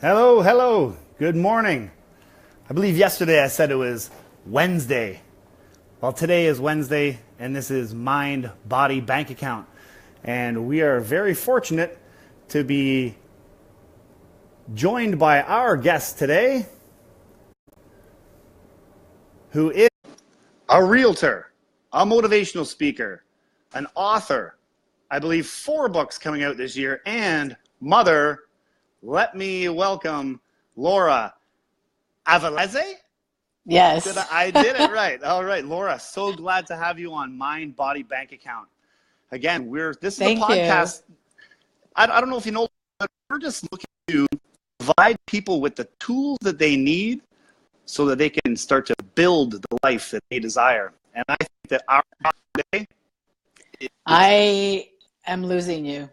Hello, hello. Good morning. I believe yesterday I said it was Wednesday. Well, today is Wednesday, and this is Mind, Body, Bank Account. And we are very fortunate to be joined by our guest today, who is a realtor, a motivational speaker, an author, I believe 4 books coming out this year, and mother. Let me welcome Laura Avolese. Yes. I did it right. All right, Laura, so glad to have you on Mind, Body, Bank Account. Again, this is a Thank podcast. you. I don't know if you know, but we're just looking to provide people with the tools that they need so that they can start to build the life that they desire. And I think that our topic today is... I am losing you.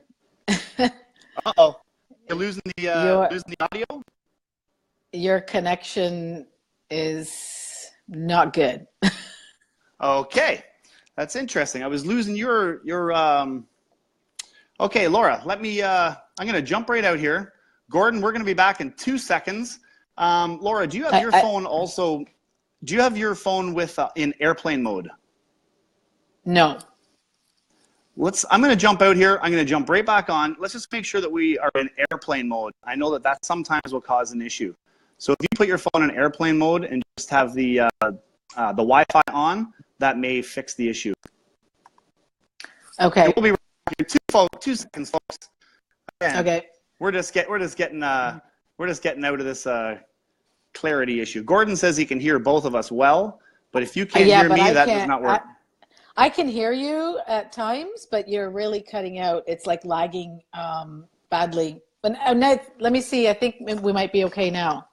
Uh-oh. You're losing the audio? Your connection is not good. Okay. That's interesting. I was losing your okay, Laura, let me I'm going to jump right out here. Gordon, we're going to be back in 2 seconds. Laura, do you have your phone also, do you have your phone with in airplane mode? No. I'm going to jump out here. I'm going to jump right back on. Let's just make sure that we are in airplane mode. I know that sometimes will cause an issue. So if you put your phone in airplane mode and just have the Wi-Fi on, that may fix the issue. Okay. And we'll be right here. 2 seconds, folks. Again, okay. We're just getting out of this clarity issue. Gordon says he can hear both of us well, but if you can't hear me, that does not work. I can hear you at times, but you're really cutting out. It's like lagging badly. But let me see. I think we might be okay now.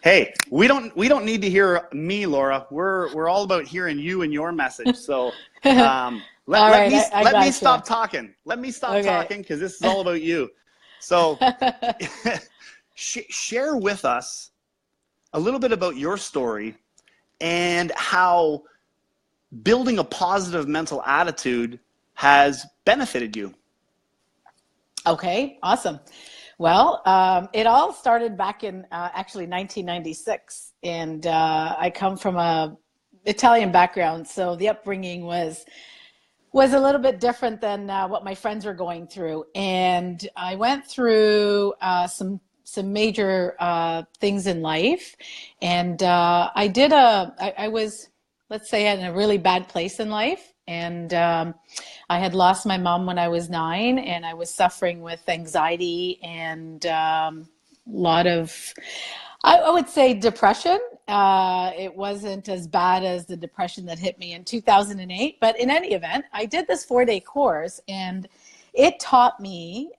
Hey, we don't need to hear me, Laura. We're all about hearing you and your message. So let me stop talking. Let me stop talking because this is all about you. So share with us a little bit about your story and how building a positive mental attitude has benefited you. Okay, awesome. Well, it all started back in actually 1996, and I come from a Italian background, so the upbringing was a little bit different than what my friends were going through, and I went through some major things in life, and I was, let's say, in a really bad place in life. And I had lost my mom when I was 9, and I was suffering with anxiety and a lot of, I would say, depression. It wasn't as bad as the depression that hit me in 2008. But in any event, I did this 4-day course, and it taught me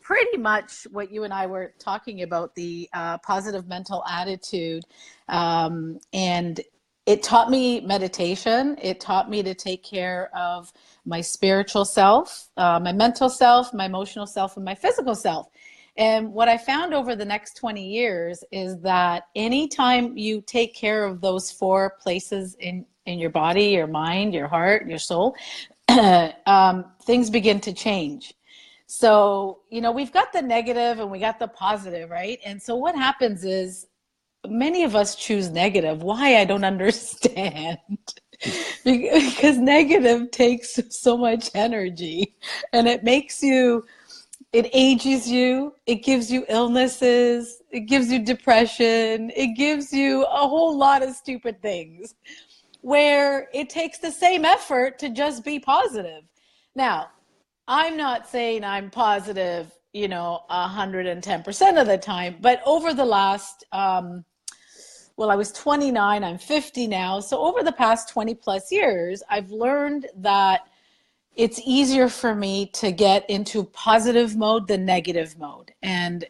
pretty much what you and I were talking about, the positive mental attitude. And it taught me meditation. It taught me to take care of my spiritual self, my mental self, my emotional self, and my physical self. And what I found over the next 20 years is that anytime you take care of those 4 places in your body, your mind, your heart, your soul, things begin to change. So, we've got the negative and we got the positive, right? And so what happens is, many of us choose negative. Why? I don't understand. Because negative takes so much energy, and it ages you, it gives you illnesses, it gives you depression, it gives you a whole lot of stupid things, where it takes the same effort to just be positive. Now, I'm not saying I'm positive, 110% of the time, but over the last, I was 29, I'm 50 now. So over the past 20 plus years, I've learned that it's easier for me to get into positive mode than negative mode. And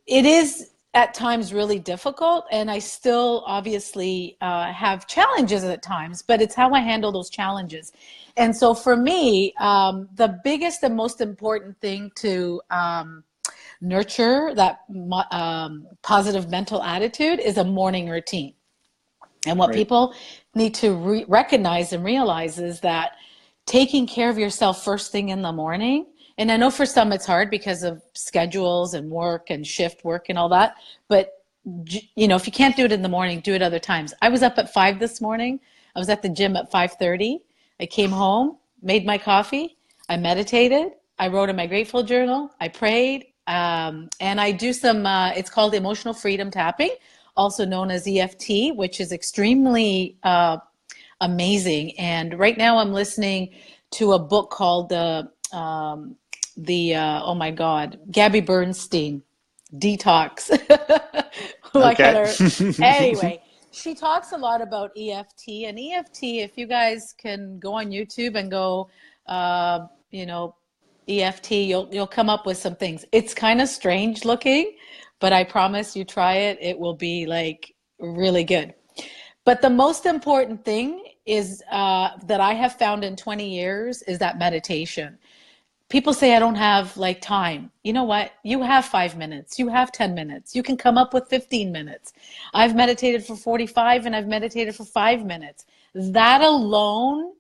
it is at times really difficult. And I still obviously have challenges at times, but it's how I handle those challenges. And so for me, the biggest and most important thing to nurture that positive mental attitude is a morning routine. And what people need to recognize and realize is that taking care of yourself first thing in the morning And I know for some it's hard because of schedules and work and shift work and all that. But, you know, if you can't do it in the morning, do it other times. I was up at 5 this morning. I was at the gym at 5:30. I came home, made my coffee. I meditated. I wrote in my grateful journal. I prayed. And I do some, it's called emotional freedom tapping, also known as EFT, which is extremely amazing. And right now I'm listening to a book called oh my God, Gabby Bernstein, Detox. Like Okay. anyway, she talks a lot about EFT, and EFT, if you guys can go on YouTube and go, you know, EFT, you'll come up with some things. It's kind of strange looking, but I promise you try it. It will be like really good. But the most important thing is that I have found in 20 years is that meditation. People say I don't have like time. You know what? You have 5 minutes. You have 10 minutes. You can come up with 15 minutes. I've meditated for 45 and I've meditated for 5 minutes. That alone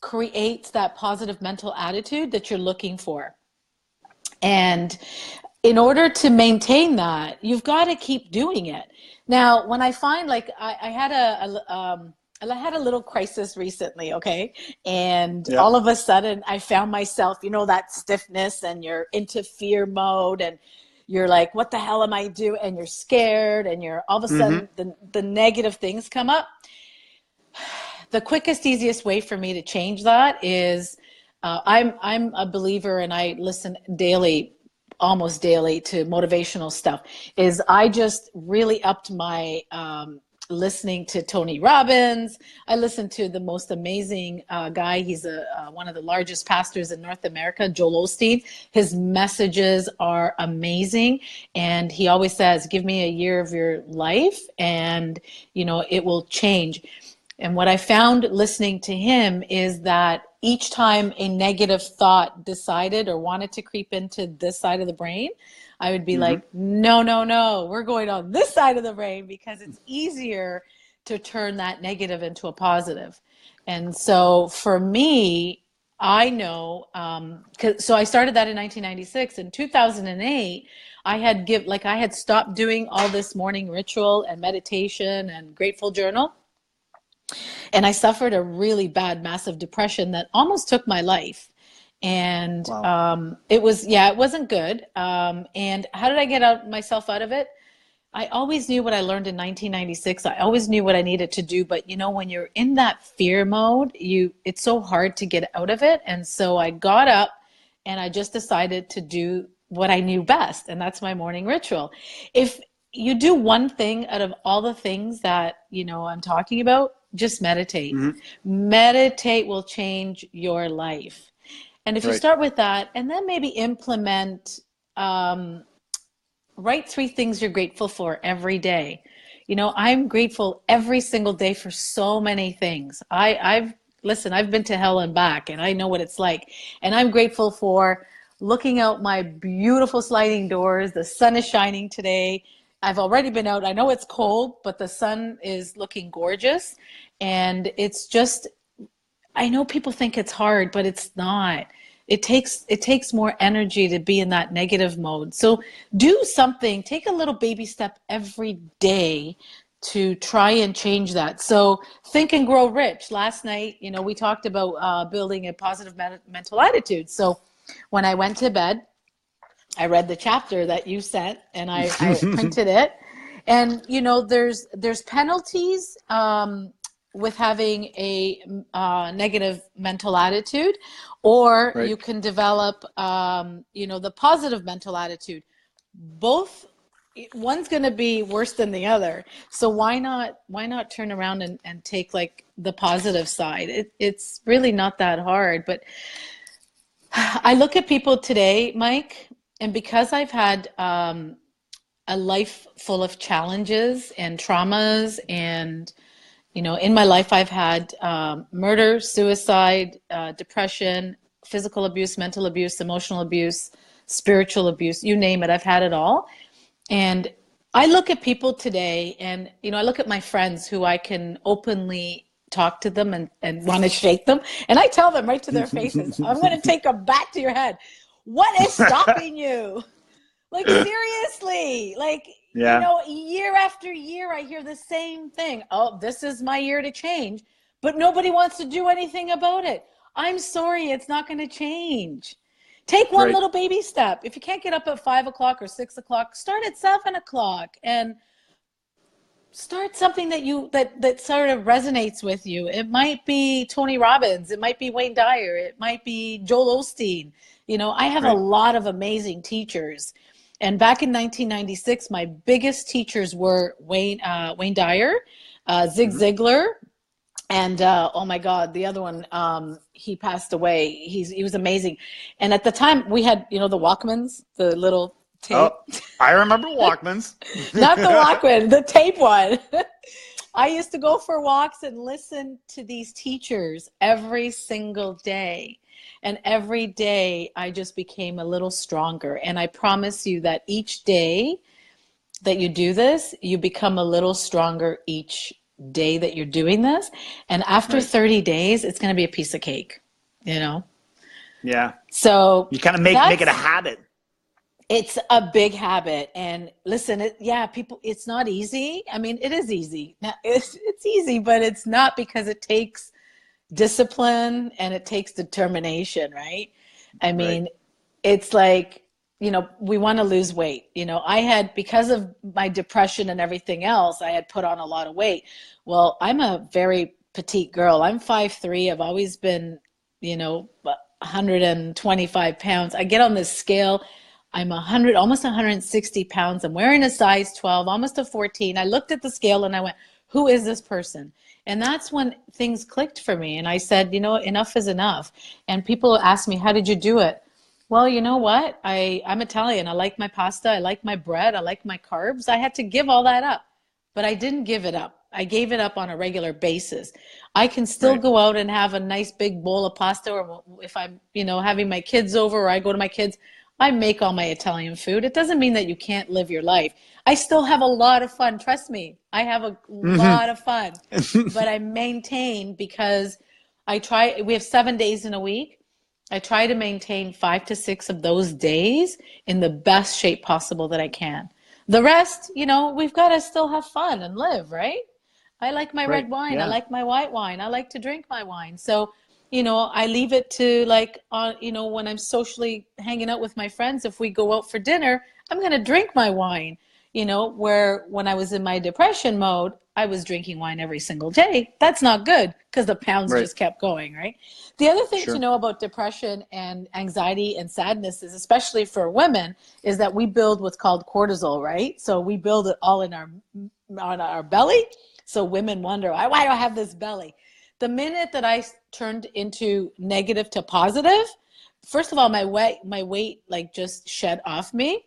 creates that positive mental attitude that you're looking for. And in order to maintain that, you've got to keep doing it. Now, when I find like I had a little crisis recently, okay? And Yep. all of a sudden I found myself, you know, that stiffness and you're into fear mode and you're like, what the hell am I doing? And you're scared and you're all of a sudden the negative things come up. The quickest, easiest way for me to change that is I'm a believer and I listen daily, almost daily, to motivational stuff. Is I just really upped my listening to Tony Robbins. I listen to the most amazing guy. He's one of the largest pastors in North America, Joel Osteen. His messages are amazing. And he always says, give me a year of your life and, you know, it will change. And what I found listening to him is that each time a negative thought decided or wanted to creep into this side of the brain, I would be like, no, no, no, we're going on this side of the brain because it's easier to turn that negative into a positive. And so for me, I know, so I started that in 1996. In 2008, I had stopped doing all this morning ritual and meditation and grateful journal. And I suffered a really bad, massive depression that almost took my life. And Wow. it wasn't good. And how did I get myself out of it? I always knew what I learned in 1996. I always knew what I needed to do. But, you know, when you're in that fear mode, it's so hard to get out of it. And so I got up and I just decided to do what I knew best. And that's my morning ritual. If you do one thing out of all the things that, you know, I'm talking about, just meditate. Meditate will change your life. And if you start with that and then maybe implement, write 3 things you're grateful for every day. You know, I'm grateful every single day for so many things. I've been to hell and back and I know what it's like. And I'm grateful for looking out my beautiful sliding doors. The sun is shining today. I've already been out. I know it's cold, but the sun is looking gorgeous. And it's just, I know people think it's hard, but it's not. It takes more energy to be in that negative mode. So do something, take a little baby step every day to try and change that. So Think and Grow Rich. Last night, you know, we talked about building a positive mental attitude. So when I went to bed, I read the chapter that you sent and I printed it. And, you know, there's penalties with having a negative mental attitude, or you can develop, you know, the positive mental attitude. Both, one's going to be worse than the other. So why not turn around and take like the positive side? It's really not that hard. But I look at people today, Mike, and because I've had a life full of challenges and traumas, and you know, in my life I've had murder, suicide, depression, physical abuse, mental abuse, emotional abuse, spiritual abuse, you name it, I've had it all. And I look at people today and, you know, I look at my friends who I can openly talk to them and want to shake them. And I tell them right to their faces, I'm going to take a bat to your head. What is stopping you? Like, seriously, like, Yeah. year after year, I hear the same thing. Oh, this is my year to change, but nobody wants to do anything about it. I'm sorry, it's not going to change. Take one little baby step. If you can't get up at 5 o'clock or 6 o'clock, start at 7 o'clock and start something that sort of resonates with you. It might be Tony Robbins. It might be Wayne Dyer. It might be Joel Osteen. I have a lot of amazing teachers. And back in 1996, my biggest teachers were Wayne Dyer, Zig Ziglar, and oh my God, the other one, he passed away. He was amazing. And at the time we had, the Walkmans, the little tape. Oh, I remember Walkmans. Not the Walkman, the tape one. I used to go for walks and listen to these teachers every single day. And every day I just became a little stronger. And I promise you that each day that you do this, you become a little stronger each day that you're doing this. And after 30 days, it's going to be a piece of cake, Yeah. So you kind of make it a habit. It's a big habit. And listen, people, it's not easy. I mean, it is easy. It's easy, but it's not, because it takes discipline and it takes determination, right? I mean, it's like, we want to lose weight. I had, because of my depression and everything else, I had put on a lot of weight. Well, I'm a very petite girl. I'm 5'3". I've always been, 125 pounds. I get on this scale. I'm almost 160 pounds. I'm wearing a size 12, almost a 14. I looked at the scale and I went, who is this person? And that's when things clicked for me. And I said, enough is enough. And people ask me, how did you do it? Well, you know what? I'm Italian. I like my pasta. I like my bread. I like my carbs. I had to give all that up, but I didn't give it up. I gave it up on a regular basis. I can still go out and have a nice big bowl of pasta, or if I'm, having my kids over, or I go to my kids, I make all my Italian food. It doesn't mean that you can't live your life. I still have a lot of fun. Trust me, I have a lot of fun, but I maintain, because we have 7 days in a week. I try to maintain 5 to 6 of those days in the best shape possible that I can. The rest, we've got to still have fun and live, right? I like my red wine. I like my white wine. I like to drink my wine. So, I leave it to, like, when I'm socially hanging out with my friends, if we go out for dinner, I'm going to drink my wine, where when I was in my depression mode, I was drinking wine every single day. That's not good, because the pounds just kept going, right? The other thing to know about depression and anxiety and sadness is, especially for women, is that we build what's called cortisol, right? So we build it all on our belly. So women wonder, why do I have this belly? The minute that I turned into negative to positive, first of all, my weight like just shed off me.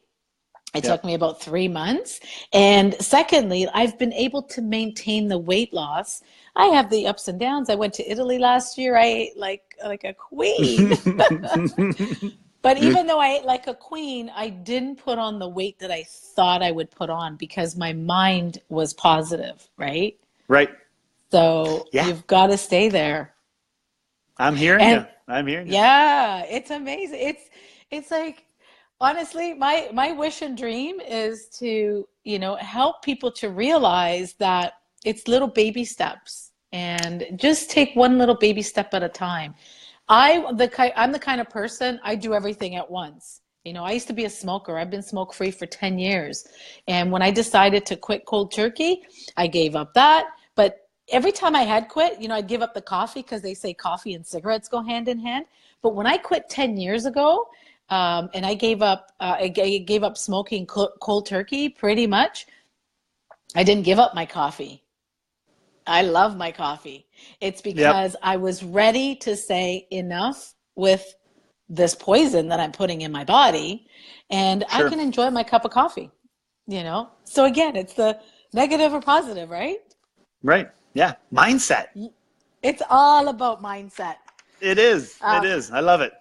It took me about 3 months. And secondly, I've been able to maintain the weight loss. I have the ups and downs. I went to Italy last year. I ate like a queen. But even though I ate like a queen, I didn't put on the weight that I thought I would put on, because my mind was positive, right? Right. So you've got to stay there. I'm hearing you. I'm hearing you. Yeah, it's amazing. It's like, honestly, my wish and dream is to, help people to realize that it's little baby steps, and just take one little baby step at a time. I'm the kind of person, I do everything at once. I used to be a smoker. I've been smoke free for 10 years. And when I decided to quit cold turkey, I gave up that. But every time I had quit, I'd give up the coffee, because they say coffee and cigarettes go hand in hand. But when I quit 10 years ago, and I gave up smoking cold turkey, pretty much, I didn't give up my coffee. I love my coffee. It's because I was ready to say enough with this poison that I'm putting in my body, and I can enjoy my cup of coffee, So again, it's the negative or positive, right? Right. Yeah. Mindset. It's all about mindset. It is. It is. I love it.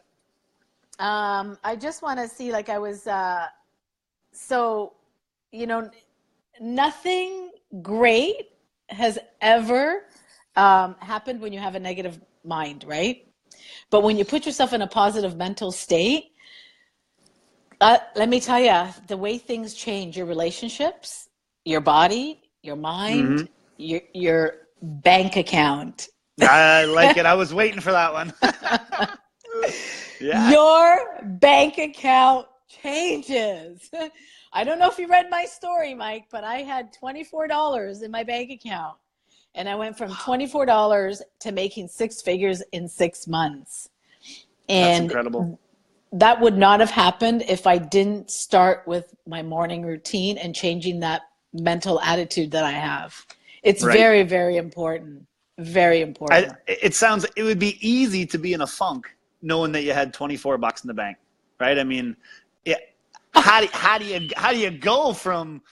I just want to see, like, I was, nothing great has ever happened when you have a negative mind, right? But when you put yourself in a positive mental state, Let me tell you, the way things change, your relationships, your body, your Hmm. mind, your bank account. I like it. I was waiting for that one. Yeah. Your bank account changes. I don't know if you read my story, Mike, but I had $24 in my bank account. And I went from $24 to making six figures in 6 months. That's And incredible. that would not have happened if I didn't start with my morning routine and changing that mental attitude that I have. It's Right. very, very important. Very important. It would be easy to be in a funk knowing that you had 24 bucks in the bank, right? I mean, yeah. How do you go from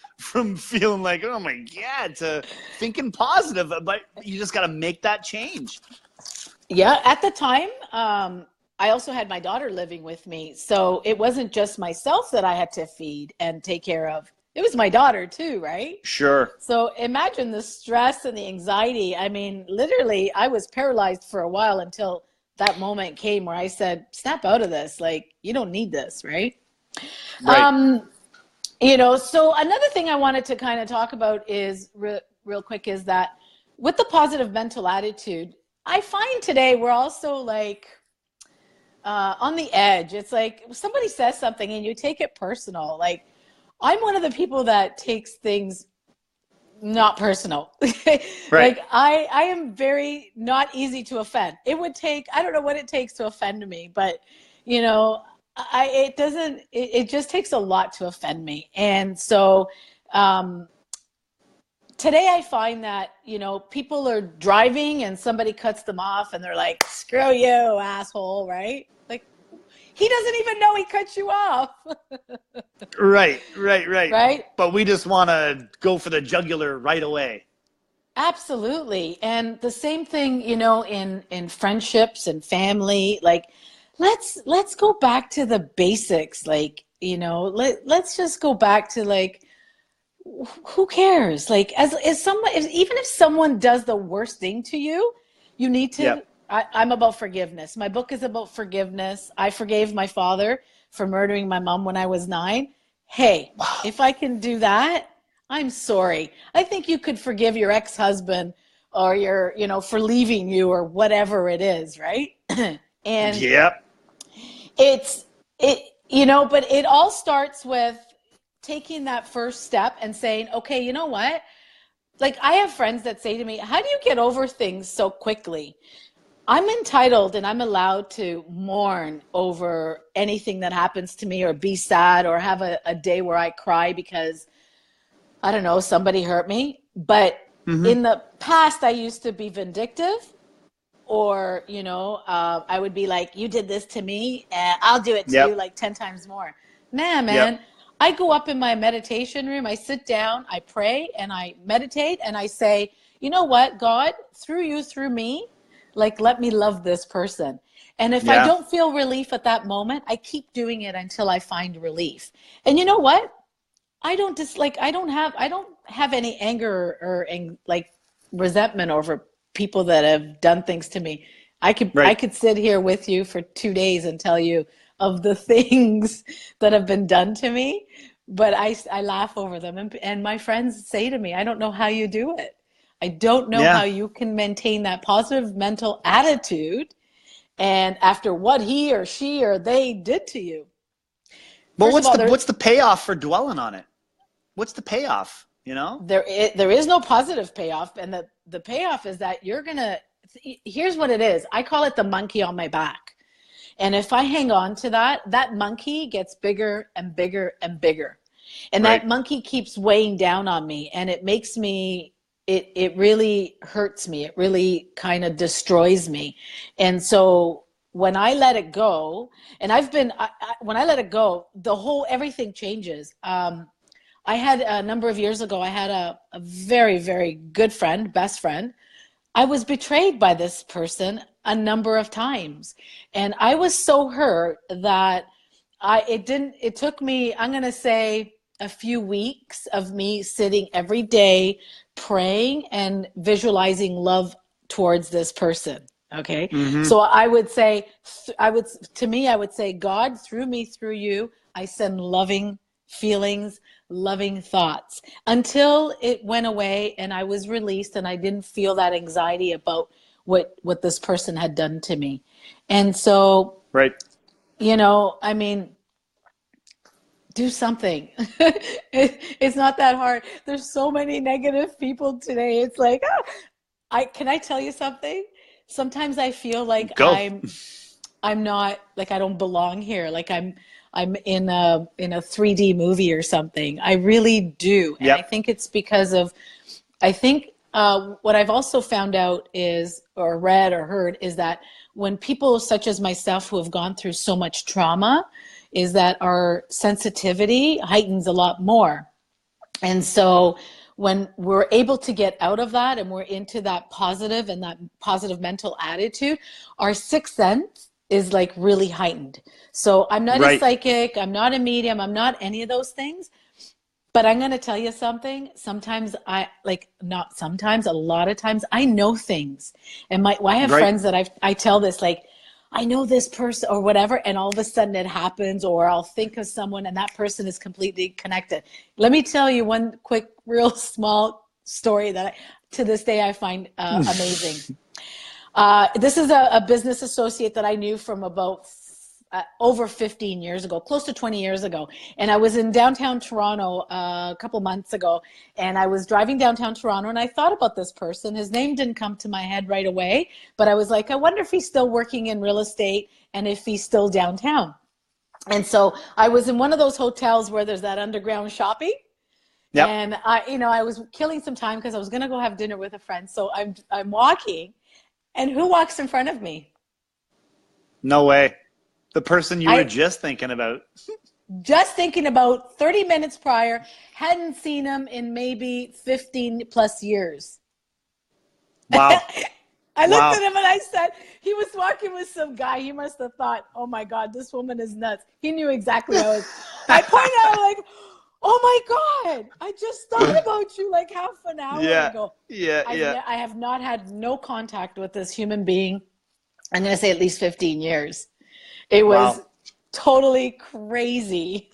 feeling like, oh my God, to thinking positive? But you just got to make that change. Yeah, at the time, I also had my daughter living with me. So it wasn't just myself that I had to feed and take care of. It was my daughter too, right? Sure. So imagine the stress and the anxiety. I mean, literally, I was paralyzed for a while until that moment came where I said, snap out of this. Like, you don't need this, right? Right. So another thing I wanted to kind of talk about is real quick is that with the positive mental attitude, I find today we're also like on the edge. It's like somebody says something and you take it personal. Like I'm one of the people that takes things not personal. Right. Like I am very not easy to offend. It would take, I don't know what it takes to offend me, but you know, it just takes a lot to offend me. And so, today I find that, people are driving and somebody cuts them off and they're like, screw you, asshole. Right? Like he doesn't even know he cut you off. Right. Right? But we just want to go for the jugular right away. Absolutely. And the same thing, in friendships and family, like let's go back to the basics. Like, let's just go back to like who cares? Like even if someone does the worst thing to you, you need to Yep. I'm about forgiveness. My book is about forgiveness. I forgave my father for murdering my mom when I was 9. Hey, if I can do that, I'm sorry. I think you could forgive your ex-husband or for leaving you or whatever it is, right? And Yep. but it all starts with taking that first step and saying, okay, you know what? Like I have friends that say to me, how do you get over things so quickly? I'm entitled and I'm allowed to mourn over anything that happens to me or be sad or have a day where I cry because, I don't know, somebody hurt me. But in the past, I used to be vindictive or, I would be like, you did this to me and I'll do it to you Yep. like 10 times more. Nah, man. Yep. I go up in my meditation room, I sit down, I pray and I meditate and I say, you know what, God, through you, through me, like, let me love this person. And if I Yeah. don't feel relief at that moment, I keep doing it until I find relief. And you know what? I don't have any anger or like resentment over people that have done things to me. I Right. could sit here with you for 2 days and tell you of the things that have been done to me, but I laugh over them. And my friends say to me, I don't know how you do it. I don't know how Yeah. you can maintain that positive mental attitude and after what he or she or they did to you. But First of all, what's the payoff for dwelling on it? What's the payoff? You know? there is no positive payoff, and the payoff is that here's what it is. I call it the monkey on my back. And if I hang on to that monkey gets bigger and bigger and bigger. And Right. that monkey keeps weighing down on me and it makes me, it really hurts me. It really kind of destroys me. And so when I let it go, and when I let it go, everything changes. I had a number of years ago, I had a very, very good friend, best friend. I was betrayed by this person a number of times. And I was so hurt that it took me, I'm going to say, a few weeks of me sitting every day praying and visualizing love towards this person. Okay. Mm-hmm. So I would say, I would say, God, through me, through you, I send loving feelings, loving thoughts until it went away and I was released and I didn't feel that anxiety about what this person had done to me. And so, Right. I mean, do something. It's not that hard. There's so many negative people today. It's like, can I tell you something? Sometimes I feel like Go. I'm not, like I don't belong here. Like I'm in a 3D movie or something. I really do. And Yep. I think it's because of, I think what I've also found out is, or read or heard, is that when people such as myself who have gone through so much trauma, is that our sensitivity heightens a lot more. And so when we're able to get out of that and we're into that positive and that positive mental attitude, our sixth sense is like really heightened. So I'm not a psychic, I'm not a medium, I'm not any of those things. But I'm going to tell you something. Sometimes not sometimes, a lot of times I know things. And I have friends that I tell this, like, I know this person or whatever, and all of a sudden it happens, or I'll think of someone and that person is completely connected. Let me tell you one quick, real small story that to this day I find amazing. This is a business associate that I knew from about over 15 years ago, close to 20 years ago. And I was in downtown Toronto a couple months ago, and I was driving downtown Toronto, and I thought about this person. His name didn't come to my head right away, but I was like, I wonder if he's still working in real estate and if he's still downtown. And so I was in one of those hotels where there's that underground shopping. Yep. And I was killing some time because I was going to go have dinner with a friend. So I'm walking, and who walks in front of me? No way. The person you were just thinking about. Just thinking about 30 minutes prior, hadn't seen him in maybe 15 plus years. Wow. I looked at him and I said, he was walking with some guy. He must have thought, oh my God, this woman is nuts. He knew exactly how I was. I pointed out like, oh my God, I just thought about you like half an hour ago. I have not had no contact with this human being. I'm going to say at least 15 years. It was totally crazy.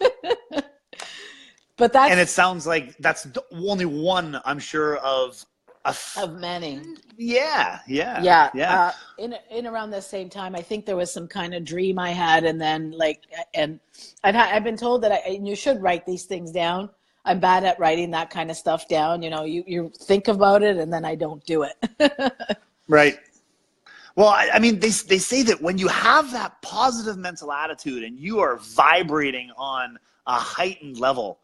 And it sounds like that's only one, I'm sure, of many. Yeah. In around the same time, I think there was some kind of dream I had, and then I've been told that you should write these things down. I'm bad at writing that kind of stuff down. You think about it, and then I don't do it. Right. Well, I mean, they say that when you have that positive mental attitude and you are vibrating on a heightened level,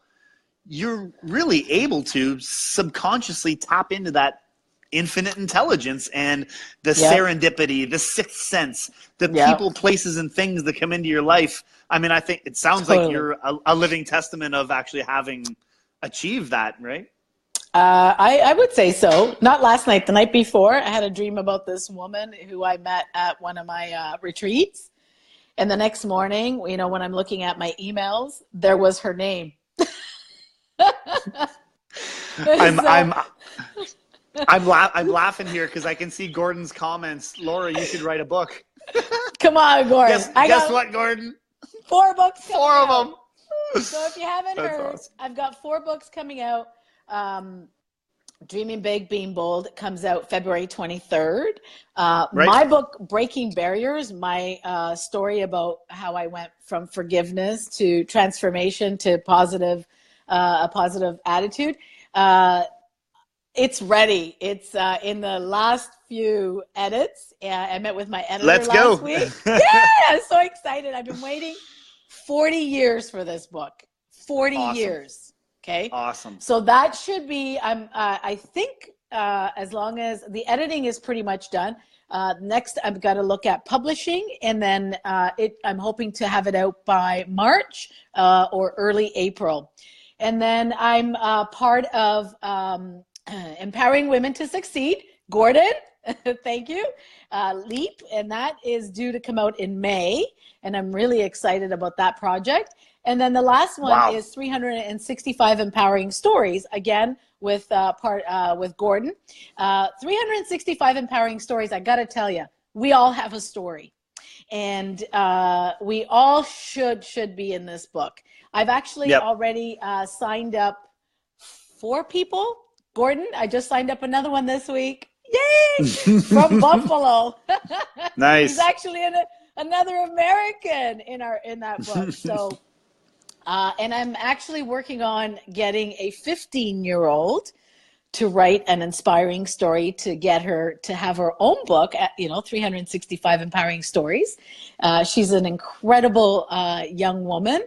you're really able to subconsciously tap into that infinite intelligence and the serendipity, the sixth sense, the people, places, and things that come into your life. I mean, I think it sounds like you're a living testament of actually having achieved that, right? I would say so. Not last night, the night before, I had a dream about this woman who I met at one of my retreats. And the next morning, when I'm looking at my emails, there was her name. I'm laughing here because I can see Gordon's comments. Laura, you should write a book. Come on, Gordon. Guess what, Gordon? 4 books. 4 of them. So if you haven't heard, awesome. I've got 4 books coming out. Dreaming Big, Being Bold comes out February 23rd. My book, Breaking Barriers, my story about how I went from forgiveness to transformation to a positive attitude. It's ready. It's in the last few edits. I met with my editor last week. Yeah, I'm so excited. I've been waiting 40 years for this book. 40 years. Okay. Awesome. So that should be, I think, as long as the editing is pretty much done. Next, I've got to look at publishing, and then I'm hoping to have it out by March or early April. And then I'm part of Empowering Women to Succeed. Gordon, thank you. Leap, and that is due to come out in May, and I'm really excited about that project. And then the last one is 365 Empowering Stories, again, with Gordon. 365 Empowering Stories, I got to tell you, we all have a story. and we all should be in this book. I've actually already signed up 4 people. Gordon, I just signed up another one this week. Yay! From Buffalo. Nice. He's actually another American in that book. So, and I'm actually working on getting a 15-year-old to write an inspiring story to get her to have her own book, 365 Empowering Stories. She's an incredible young woman.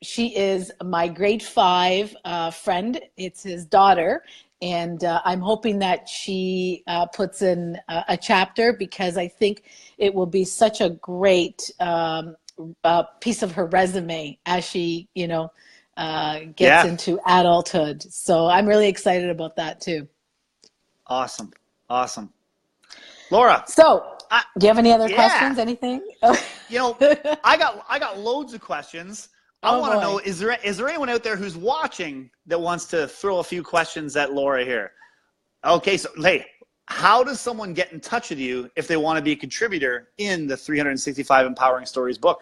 She is my grade 5 friend. It's his daughter. And I'm hoping that she puts in a chapter, because I think it will be such a great piece of her resume as she, gets into adulthood. So I'm really excited about that too. Awesome. Laura. So do you have any other questions? Anything? I got loads of questions. I want to know, is there anyone out there who's watching that wants to throw a few questions at Laura here? Okay, so hey, how does someone get in touch with you if they want to be a contributor in the 365 Empowering Stories book?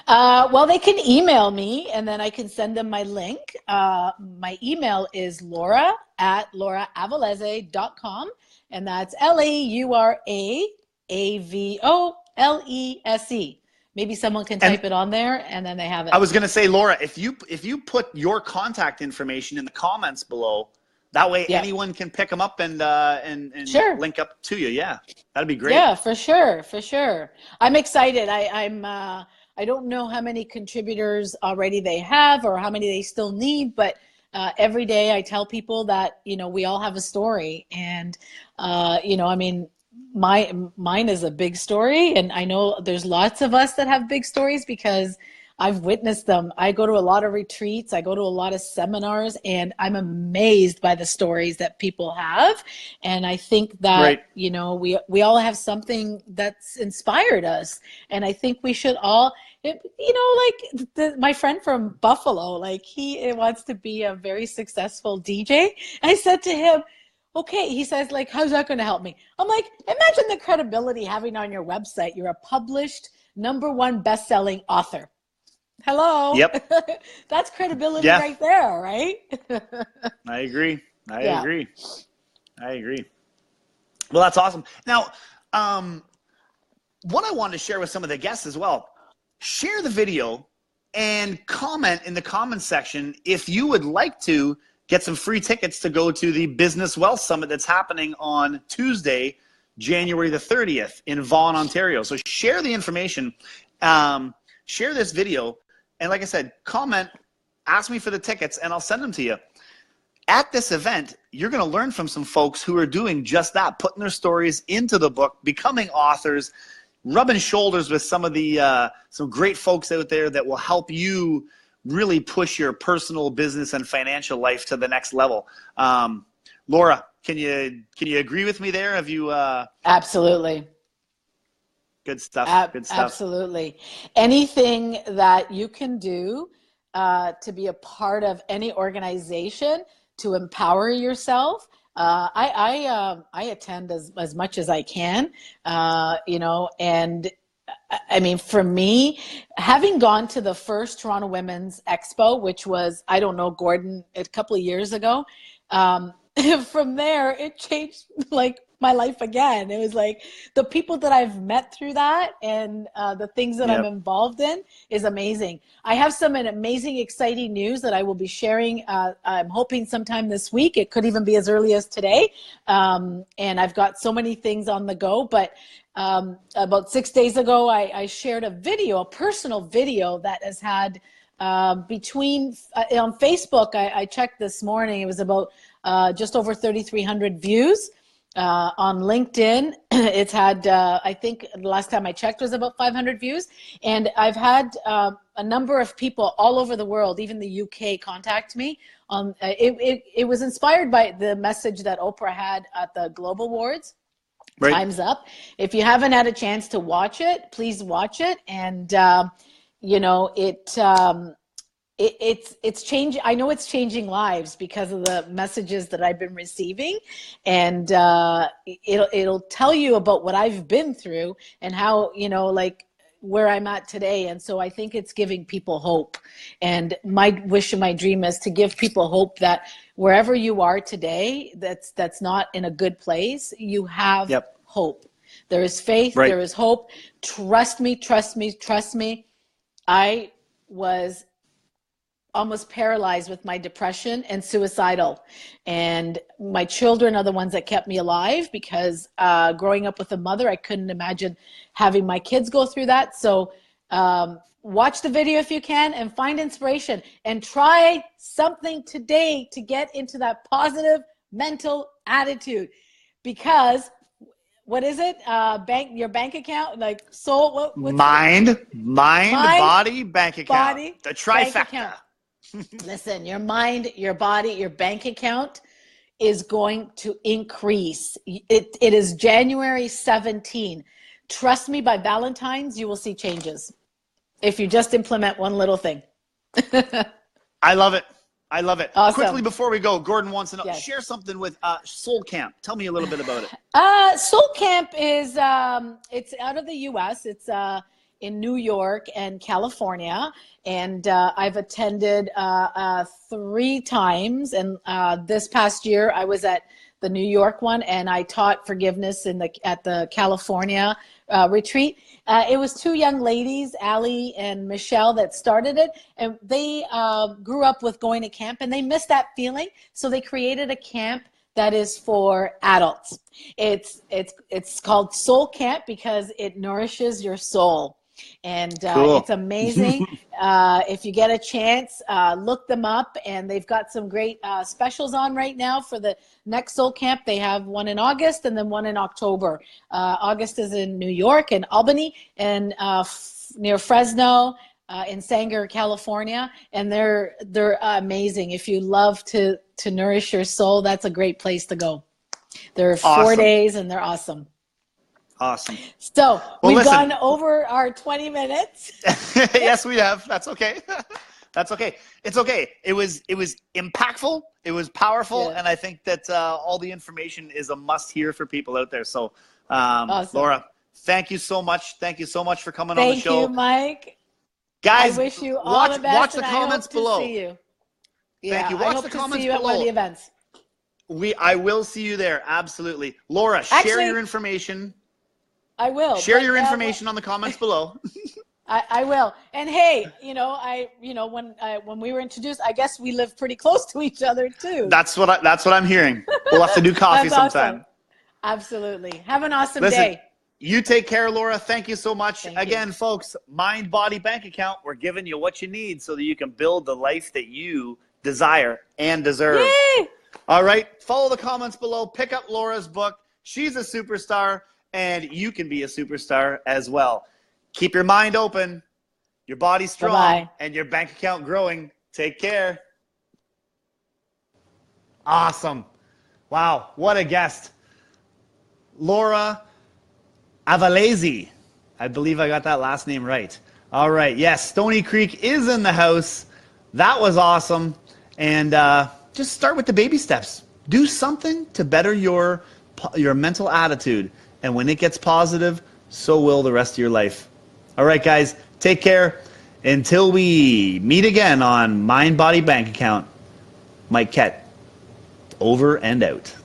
Well, they can email me, and then I can send them my link. My email is laura@lauraavolese.com, and that's LauraAvolese. Maybe someone can type it on there, and then they have it. I was going to say, Laura, if you put your contact information in the comments below, that way anyone can pick them up and sure. link up to you. Yeah, that'd be great. Yeah, for sure. I'm excited. I don't know how many contributors already they have or how many they still need, but every day I tell people that, we all have a story, and mine is a big story, and I know there's lots of us that have big stories because I've witnessed them. I go to a lot of retreats, I go to a lot of seminars, and I'm amazed by the stories that people have. And I think that, we all have something that's inspired us. And I think we should all, my friend from Buffalo, he wants to be a very successful DJ. I said to him, okay, he says, how's that going to help me? I'm like, imagine the credibility having on your website. You're a published #1 best-selling author. Hello. Yep. That's credibility right there, right? I agree. I agree. Well, that's awesome. Now, what I wanted to share with some of the guests as well, share the video and comment in the comments section if you would like to get some free tickets to go to the Business Wealth Summit that's happening on Tuesday, January the 30th in Vaughan, Ontario. So share the information, share this video, and like I said, comment, ask me for the tickets, and I'll send them to you. At this event, you're going to learn from some folks who are doing just that, putting their stories into the book, becoming authors, rubbing shoulders with some of the some great folks out there that will help you really push your personal, business, and financial life to the next level. Laura, can you agree with me there? Have you? Absolutely. Good stuff. Good stuff. Absolutely. Anything that you can do to be a part of any organization to empower yourself. I attend as much as I can, and I mean, for me, having gone to the first Toronto Women's Expo, which was, I don't know, Gordon, a couple of years ago, from there, it changed my life again. It was the people that I've met through that and the things that I'm involved in is amazing. I have some amazing, exciting news that I will be sharing. I'm hoping sometime this week. It could even be as early as today. And I've got so many things on the go, but about 6 days ago, I shared a personal video that has had on Facebook, I checked this morning, it was about just over 3,300 views. On LinkedIn, it's had, I think the last time I checked was about 500 views. And I've had a number of people all over the world, even the UK, contact me. It was inspired by the message that Oprah had at the Global Awards. Right. Time's Up. If you haven't had a chance to watch it, please watch it. And, it's changing. I know it's changing lives because of the messages that I've been receiving, and it'll tell you about what I've been through and how, you know, like where I'm at today. And so I think it's giving people hope. And my wish and my dream is to give people hope that wherever you are today, that's not in a good place, you have hope. There is faith. Right. There is hope. Trust me, trust me, trust me. I was almost paralyzed with my depression and suicidal. And my children are the ones that kept me alive, because growing up with a mother, I couldn't imagine having my kids go through that. So watch the video if you can and find inspiration and try something today to get into that positive mental attitude. Because what is it? Your bank account, like soul. Mind, body, bank account. Body, the trifecta. Listen, your mind, your body, your bank account is going to increase. It is January 17. Trust me, by Valentine's, you will see changes if you just implement one little thing. I love it. I love it. Awesome. Quickly before we go, Gordon wants to know, share something with Soul Camp. Tell me a little bit about it. Soul Camp is, it's out of the U.S. It's in New York and California. And I've attended 3 times. And this past year, I was at the New York one, and I taught forgiveness at the California retreat. It was 2 young ladies, Allie and Michelle, that started it, and they grew up with going to camp, and they missed that feeling, so they created a camp that is for adults. It's called Soul Camp because it nourishes your soul. And cool. It's amazing. If you get a chance, look them up. And they've got some great specials on right now for the next Soul Camp. They have one in August and then one in October. August is in New York and Albany, and near Fresno, in Sanger, California. And they're amazing. If you love to nourish your soul, that's a great place to go. They're 4 days and they're awesome. Awesome. So we've gone over our 20 minutes. Yes, we have. That's okay. That's okay. It's okay. It was impactful. It was powerful. Yeah. And I think that all the information is a must hear for people out there. So awesome. Laura, thank you so much. Thank you so much for coming on the show. Thank you, Mike. Guys, I wish you all the best. Watch the comments below. To see you. Thank you. Watch the comments below. I hope to see you at one of the events. I will see you there. Absolutely. Laura, share your information. I will. Share your information on the comments below. I will. And hey, when we were introduced, I guess we live pretty close to each other too. That's what I'm hearing. We'll have to do coffee sometime. Awesome. Absolutely. Have an awesome day. You take care, Laura. Thank you so much. Again, folks, Mind, Body, Bank Account. We're giving you what you need so that you can build the life that you desire and deserve. Yay! All right. Follow the comments below. Pick up Laura's book. She's a superstar. And you can be a superstar as well. Keep your mind open, your body strong, and your bank account growing. Take care. Awesome. Wow, what a guest. Laura Avolese. I believe I got that last name right. All right, yes, Stony Creek is in the house. That was awesome. And just start with the baby steps. Do something to better your mental attitude. And when it gets positive, so will the rest of your life. All right, guys, take care. Until we meet again on Mind, Body, Bank Account, Mike Kett, over and out.